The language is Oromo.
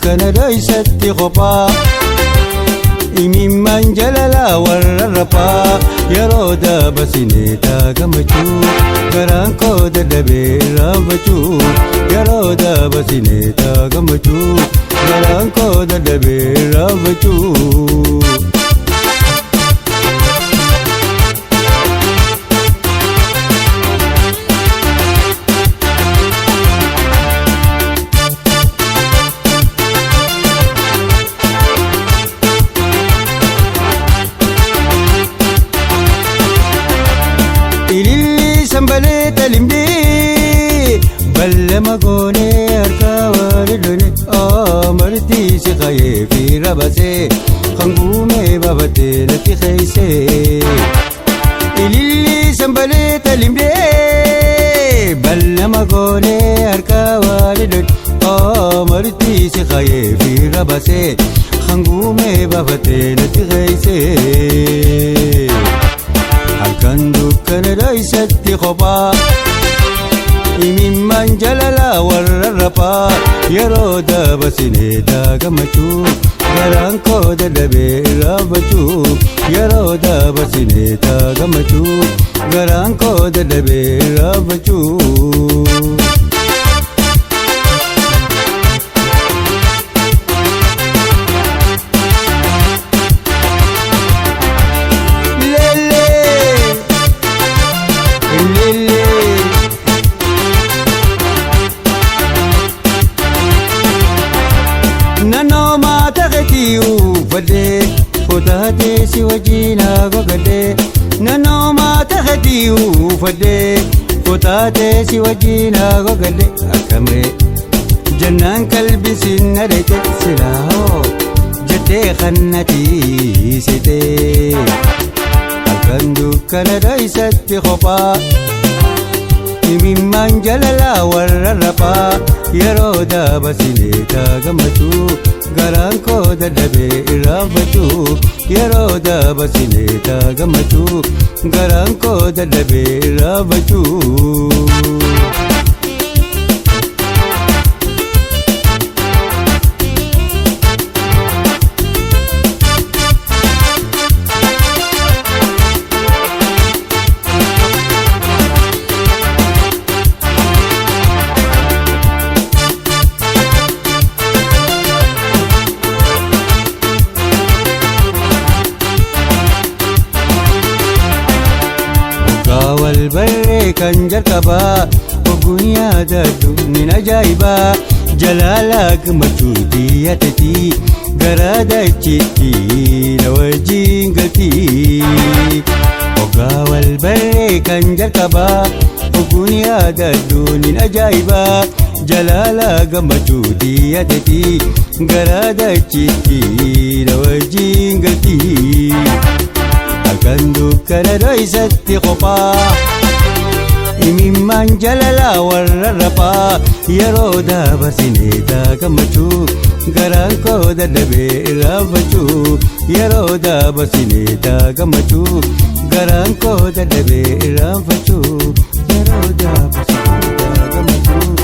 dukkana dhoysatti kophaa imimmaan jalalaa warra raphaa yeroo dabarsinee gammachuu garaan koo dadhabee raanfachuu yeroo dabarsinee gammachuu garaan koo dadhabee raanfachuu. Ililli sambalee talimdee ballama goonee harkaa waliin amartii si qayyee fi rabasee hanguumee babatee natti keeysee. Ililli sambalee talimdee ballama goonee harkaa waliin amartii si qayyee fi rabasee hanguumee babatee natti keeysee. Halkan dukkana dhoysatti kophaa imimmaan jalalaa warra raphaa yeroo dabarsinee gammachuu garaan koo dadhabee raanfachuu yeroo dabarsinee gammachuu garaan koo dadhabee raanfachuu. Naannoo maata keetii uffadhee footaatee si wajjin haguugadhee naannoo maata keetii uffadhee footaatee si wajjin haguugadhee akkamee jannaan qalbii sin adeete silaa jettee kannatti seetee halkan dukkana dhoysatti kophaa imimmaan jalalaa warra raphaa yeroo dabarsinee gammachuu garaan koo dadhabee raanfachuu yeroo dabarsinee gammachuu garaan koo dadhabee raanfachuu. Walbarree kan jalqabaa oguun yaadadhu nin ajaa'ibaa jalaalaa gammachuu xiyyatetii garaa dachiitti na wajjin galtii. Ogaa walbarree kan jalqabaa oguun yaadadhu nin ajaa'ibaa jalaalaa gammachuu xiyyatetii garaa dachiitti na wajjin galtii. Halkan dukkana dhoysatti kophaa imimmaan jalalaa warra raphaa yeroo dabarsinee gammachuu garaan koo dadhabee raanfachuu yeroo dabarsinee gammachuu garaan koo dadhabee raanfachuu yeroo dabarsinee gammachuu.